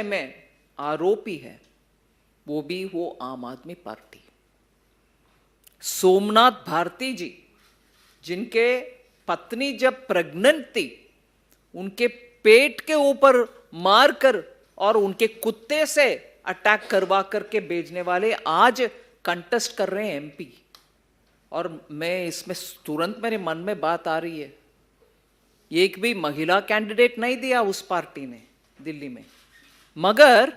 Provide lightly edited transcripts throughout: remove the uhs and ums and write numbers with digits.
में आरोपी है वो भी वो आम आदमी पार्टी। सोमनाथ भारती जी, जिनके पत्नी जब प्रेग्नेंट थी उनके पेट के ऊपर मारकर और उनके कुत्ते से अटैक करवा करके भेजने वाले आज कंटेस्ट कर रहे हैं एमपी। और मैं इसमें तुरंत मेरे मन में बात आ रही है, एक भी महिला कैंडिडेट नहीं दिया उस पार्टी ने दिल्ली में, मगर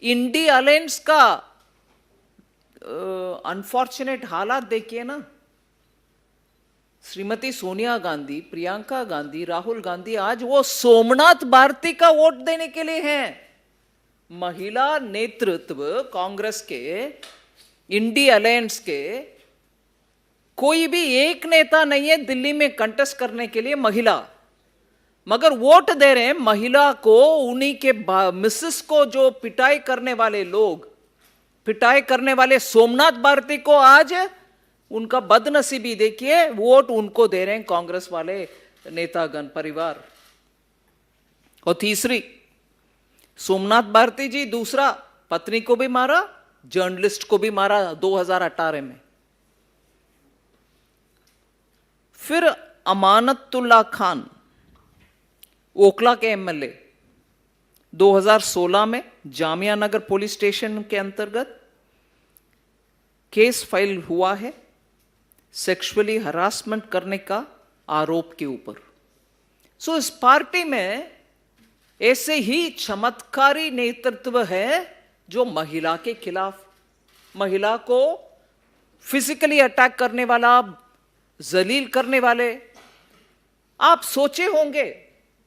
इंडी अलायंस का अनफॉर्चुनेट हालात देखिए ना। श्रीमती सोनिया गांधी, प्रियंका गांधी, राहुल गांधी आज वो सोमनाथ भारती का वोट देने के लिए हैं। महिला नेतृत्व कांग्रेस के, इंडी अलायंस के कोई भी एक नेता नहीं है दिल्ली में कंटेस्ट करने के लिए महिला, मगर वोट दे रहे हैं महिला को। उन्हीं के मिसेस को जो पिटाई करने वाले लोग, पिटाई करने वाले सोमनाथ भारती को आज उनका बदनसीबी देखिए, वोट उनको दे रहे हैं कांग्रेस वाले नेतागण परिवार। और तीसरी, सोमनाथ भारती जी दूसरा पत्नी को भी मारा, जर्नलिस्ट को भी मारा 2018 में। फिर अमानतुल्लाह खान, ओखला के एमएलए, 2016 में जामिया नगर पुलिस स्टेशन के अंतर्गत केस फाइल हुआ है सेक्सुअली हरासमेंट करने का आरोप के ऊपर। सो इस पार्टी में ऐसे ही चमत्कारी नेतृत्व है जो महिला के खिलाफ, महिला को फिजिकली अटैक करने वाला, जलील करने वाले। आप सोचे होंगे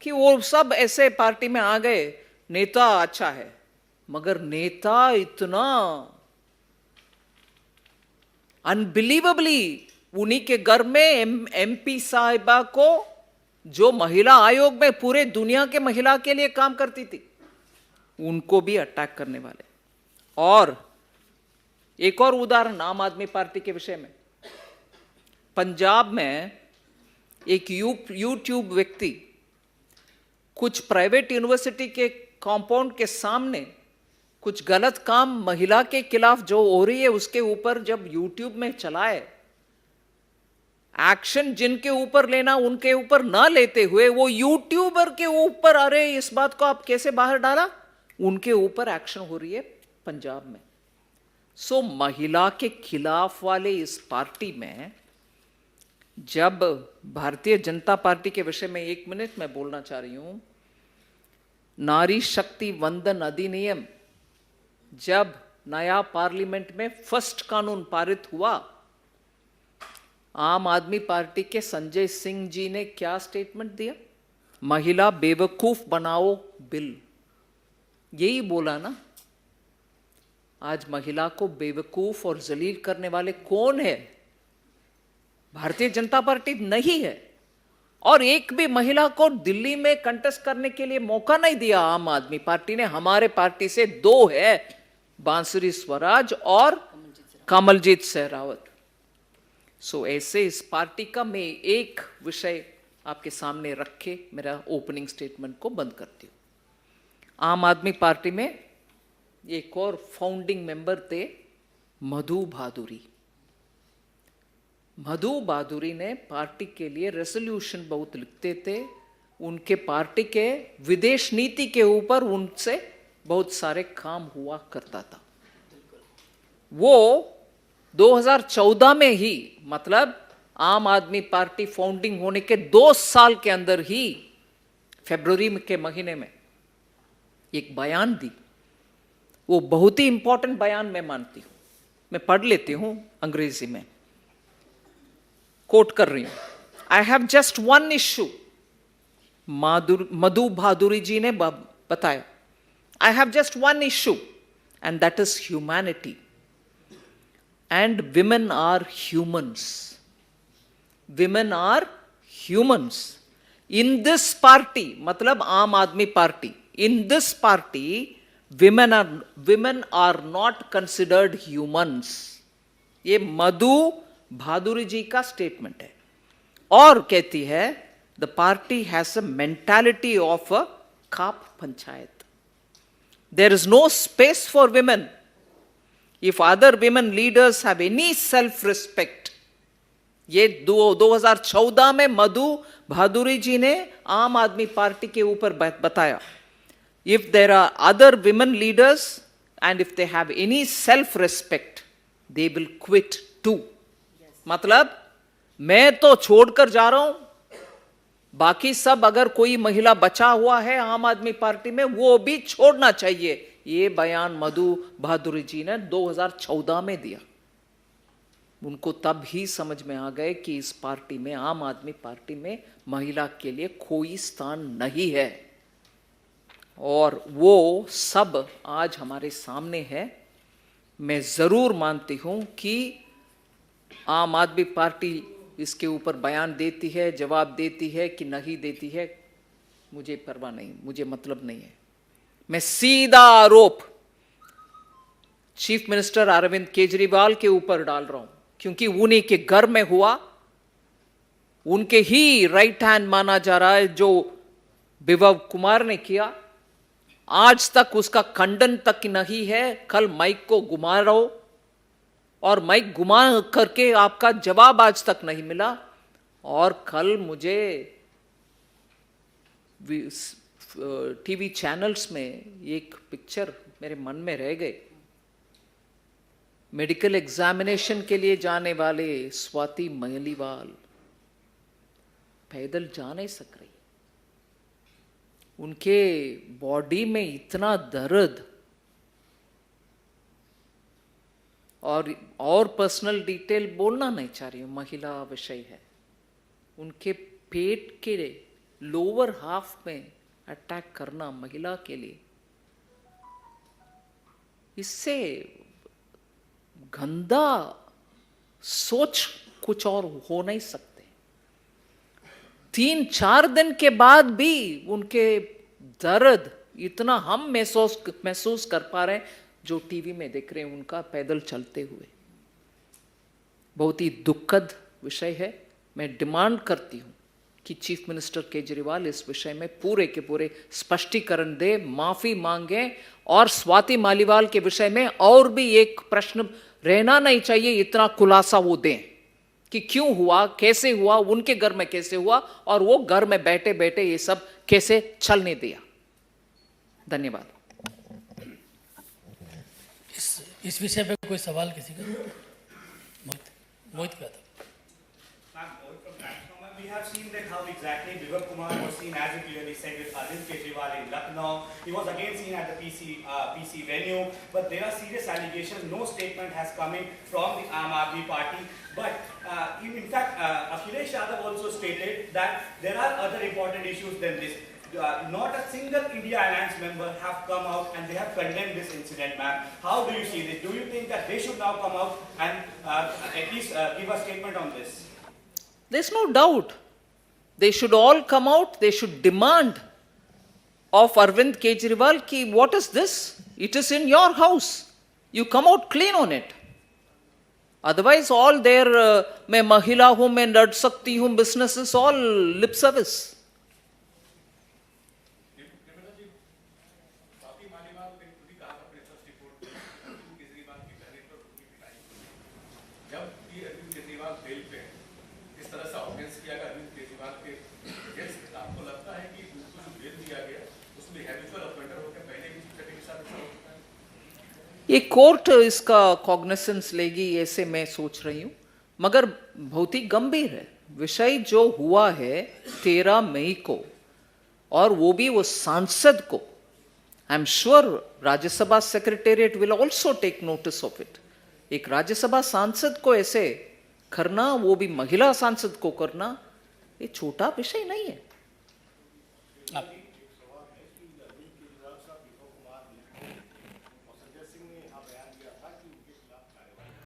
कि वो सब ऐसे पार्टी में आ गए, नेता अच्छा है, मगर नेता इतना अनबिलीवेबली, उन्हीं के घर में एमपी साहिबा को, जो महिला आयोग में पूरे दुनिया के महिला के लिए काम करती थी, उनको भी अटैक करने वाले। और एक और उदाहरण आम आदमी पार्टी के विषय में, पंजाब में एक यूट्यूब व्यक्ति कुछ प्राइवेट यूनिवर्सिटी के कंपाउंड के सामने कुछ गलत काम महिला के खिलाफ जो हो रही है उसके ऊपर जब यूट्यूब में चलाए, एक्शन जिनके ऊपर लेना उनके ऊपर ना लेते हुए वो यूट्यूबर के ऊपर, अरे इस बात को आप कैसे बाहर डाला, उनके ऊपर एक्शन हो रही है पंजाब में। सो महिला के खिलाफ वाले इस पार्टी में, जब भारतीय जनता पार्टी के विषय में 1 मिनट में बोलना चाह रही हूं, नारी शक्ति वंदन अधिनियम जब नया पार्लियामेंट में फर्स्ट कानून पारित हुआ, आम आदमी पार्टी के संजय सिंह जी ने क्या स्टेटमेंट दिया, महिला बेवकूफ बनाओ बिल, यही बोला ना। आज महिला को बेवकूफ और जलील करने वाले कौन है? भारतीय जनता पार्टी नहीं है। और एक भी महिला को दिल्ली में कंटेस्ट करने के लिए मौका नहीं दिया आम आदमी पार्टी ने। हमारे पार्टी से 2 है, बांसुरी स्वराज और कमलजीत सहरावत। सो ऐसे इस पार्टी का मैं एक विषय आपके सामने रख के मेरा ओपनिंग स्टेटमेंट को बंद करती हूं। आम आदमी पार्टी में एक और फाउंडिंग मेंबर थे मधु भादुरी। मधु भादुरी ने पार्टी के लिए रेजोल्यूशन बहुत लिखते थे, उनके पार्टी के विदेश नीति के ऊपर उनसे बहुत सारे काम हुआ करता था। वो 2014 में ही, मतलब आम आदमी पार्टी फाउंडिंग होने के 2 साल के अंदर ही, फरवरी के महीने में एक बयान दी। वो बहुत ही इंपॉर्टेंट बयान मैं मानती हूं, मैं पढ़ लेती हूं अंग्रेजी में, कोट कर रही हूं। I have just one issue, Madhu Bhaduri ji ने बताया, I have just one issue and that is humanity and women are humans. Women are humans in this party, मतलब Aam Aadmi Party, in this party women are not considered humans. ये मधु भादुरी जी का statement है। और कहती है the party has a mentality of a khap panchayat. There is no space for women. If other women leaders have any self-respect, ये 2014 में मधु भादुरी जी ने आम आदमी पार्टी के ऊपर बताया, if there are other women leaders and if they have any self-respect, they will quit too. मतलब मैं तो छोड़कर जा रहा हूं, बाकी सब अगर कोई महिला बचा हुआ है आम आदमी पार्टी में वो भी छोड़ना चाहिए. ये बयान मधु भादुरी जी ने 2014 में दिया. उनको तब ही समझ में आ गए कि इस पार्टी में, आम आदमी पार्टी में महिला के लिए कोई स्थान नहीं है. और वो सब आज हमारे सामने है. मैं जरूर मानती हूं कि आम आदमी पार्टी इसके ऊपर बयान देती है, जवाब देती है कि नहीं देती है, मुझे परवाह नहीं, मुझे मतलब नहीं है. मैं सीधा आरोप चीफ मिनिस्टर अरविंद केजरीवाल के ऊपर डाल रहा हूं, क्योंकि उन्हीं के घर में हुआ, उनके ही राइट हैंड माना जा रहा है जो विभव कुमार ने किया. आज तक उसका खंडन तक नहीं है. कल माइक को घुमा रहो और माइक घुमा करके आपका जवाब आज तक नहीं मिला. और कल मुझे टीवी चैनल्स में एक पिक्चर मेरे मन में रह गए. मेडिकल एग्जामिनेशन के लिए जाने वाले स्वाति मलिवाल पैदल जा नहीं सक रही. उनके बॉडी में इतना दर्द, और पर्सनल डिटेल बोलना नहीं चाह रही हूं, महिला विषय है. उनके पेट के लोअर हाफ में अटैक करना महिला के लिए, इससे गंदा सोच कुछ और हो नहीं सकते. 3-4 दिन के बाद भी उनके दर्द इतना हम महसूस कर पा रहे हैं जो टीवी में देख रहे हैं उनका पैदल चलते हुए. बहुत ही दुखद विषय है. मैं डिमांड करती हूं कि चीफ मिनिस्टर केजरीवाल इस विषय में पूरे के पूरे स्पष्टीकरण दे, माफी मांगे. और स्वाति मालिवाल के विषय में और भी एक प्रश्न रहना नहीं चाहिए, इतना खुलासा वो दें कि क्यों हुआ, कैसे हुआ, उनके घर में कैसे हुआ, और वो घर में बैठे बैठे ये सब कैसे चलने दिया. धन्यवाद. इस विषय पे कोई सवाल किसी का? मोहित का था. We have seen that how exactly Vibhav Kumar was seen, as you clearly said, with Arvind Kejriwal in Lucknow. He was again seen at the PC venue, but there are serious allegations. No statement has come in from the Aam Aadmi Party. But in fact, Akhilesh Yadav also stated that there are other important issues than this. Not a single India Alliance member have come out and they have condemned this incident, ma'am. How do you see this? Do you think that they should now come out and at least give a statement on this? There's no doubt. They should all come out. They should demand of Arvind Kejriwal ki what is this? It is in your house. You come out clean on it. Otherwise, all their मैं महिला हूं, मैं लड़ सकती हूं, business is all lip service. ये court इसका cognisance लेगी ऐसे मैं सोच रही हूं, मगर बहुत ही गंभीर है विषय जो हुआ है 13 मई को, और वो भी वो सांसद को. I am sure Rajya Sabha secretariat will also take notice of it. एक राज्यसभा सांसद को ऐसे करना, वो भी महिला सांसद को करना, ये छोटा विषय नहीं है.